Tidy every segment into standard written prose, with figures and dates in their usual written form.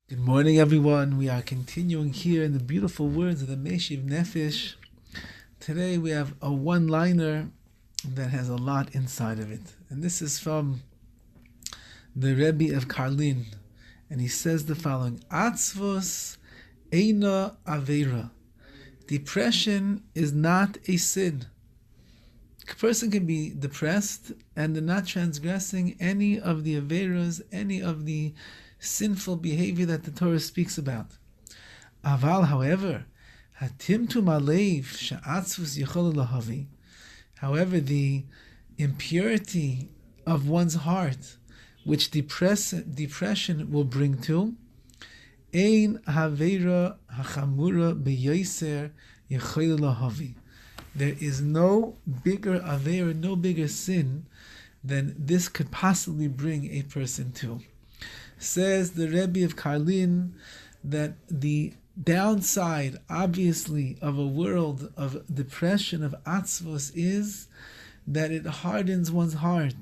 Good morning, everyone. We are continuing here in the beautiful words of the Meishiv Nefesh. Today we have a one-liner that has a lot inside of it. And this is from the Rabbi of Karlin. And he says the following: Atzvos eina aveira. Depression is not a sin. A person can be depressed and they're not transgressing any of the aveiras, any of the sinful behavior that the Torah speaks about. Aval, however, hatimtum alev she'atzvus yichol lahavi. However, the impurity of one's heart, which depression will bring to, ein haveira hachamura beyoser yichol lahavi. There is no bigger aveira, no bigger sin than this could possibly bring a person to. Says the Rabbi of Karlin that the downside, obviously, of a world of depression, of atzvos, is that it hardens one's heart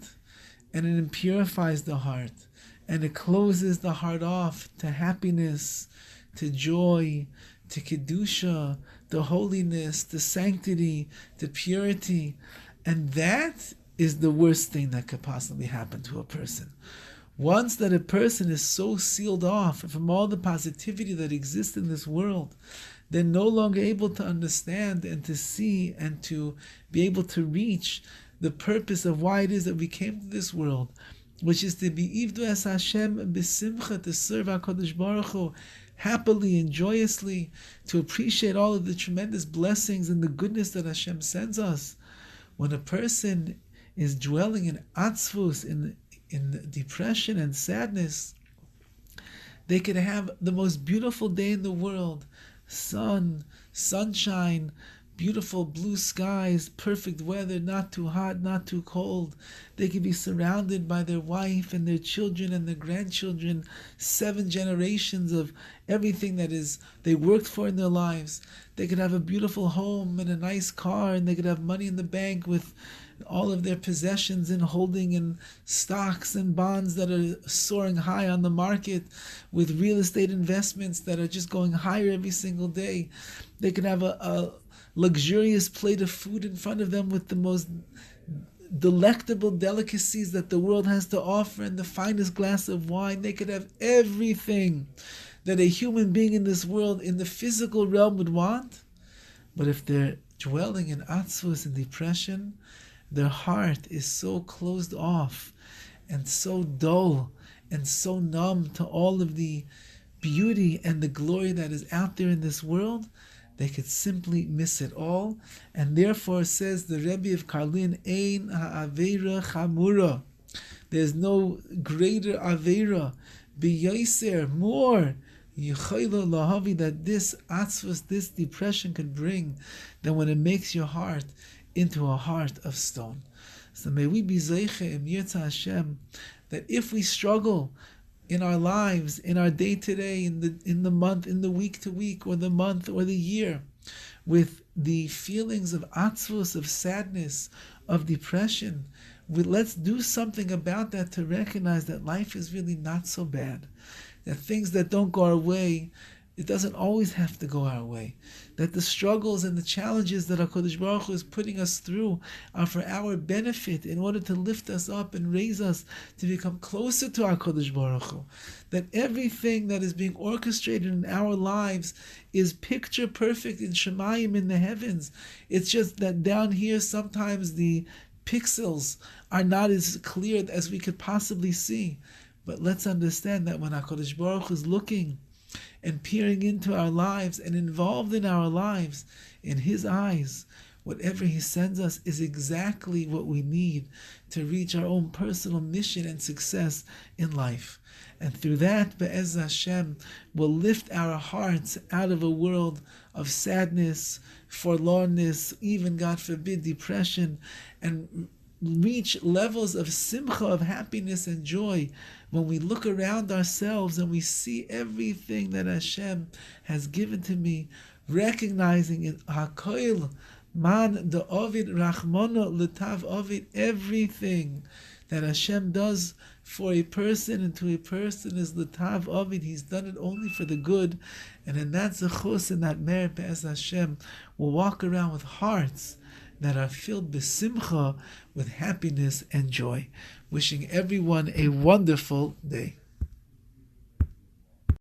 and it impurifies the heart and it closes the heart off to happiness, to joy, to kedusha, to holiness, to sanctity, to purity. And that is the worst thing that could possibly happen to a person. Once that a person is so sealed off from all the positivity that exists in this world, they're no longer able to understand and to see and to be able to reach the purpose of why it is that we came to this world, which is to be Ivdu es Hashem b'simcha, to serve HaKadosh Baruch Hu happily and joyously, to appreciate all of the tremendous blessings and the goodness that Hashem sends us. When a person is dwelling in atzvus, in depression and sadness, they could have the most beautiful day in the world, sunshine, beautiful blue skies, perfect weather, not too hot, not too cold. They could be surrounded by their wife and their children and their grandchildren, 7 generations of everything that is they worked for in their lives. They could have a beautiful home and a nice car, and they could have money in the bank with all of their possessions and holding in stocks and bonds that are soaring high on the market, with real estate investments that are just going higher every single day. They could have a luxurious plate of food in front of them with the most delectable delicacies that the world has to offer and the finest glass of wine. They could have everything that a human being in this world, in the physical realm, would want. But if they're dwelling in atzvus and depression, their heart is so closed off and so dull and so numb to all of the beauty and the glory that is out there in this world, they could simply miss it all. And therefore, says the Rabbi of Karlin, Ein ha'aveira chamura. There's no greater aveira, biyoser, more, yichayla lahavi, that this atzvus, this depression could bring, than when it makes your heart into a heart of stone. So may we be zeiche im yirtzeh Hashem, that if we struggle in our lives, in our day to day, in the month, in the week to week, or the month or the year, with the feelings of atzvus, of sadness, of depression, let's do something about that to recognize that life is really not so bad, that things that don't go our way, it doesn't always have to go our way. That the struggles and the challenges that HaKadosh Baruch Hu is putting us through are for our benefit, in order to lift us up and raise us to become closer to HaKadosh Baruch Hu. That everything that is being orchestrated in our lives is picture perfect in Shemayim, in the heavens. It's just that down here sometimes the pixels are not as clear as we could possibly see. But let's understand that when HaKadosh Baruch Hu is looking and peering into our lives and involved in our lives, in His eyes, whatever He sends us is exactly what we need to reach our own personal mission and success in life. And through that, Be'ez Hashem, will lift our hearts out of a world of sadness, forlornness, even, God forbid, depression, and reach levels of simcha, of happiness and joy, when we look around ourselves and we see everything that Hashem has given to me, recognizing in Hakoil Man Dovid Rachmono Letav Ovid, everything that Hashem does for a person and to a person is l'tav ovid. He's done it only for the good, and in that zechus and that merit be'ez Hashem, we'll walk around with hearts that are filled b'simcha, with happiness and joy. Wishing everyone a wonderful day.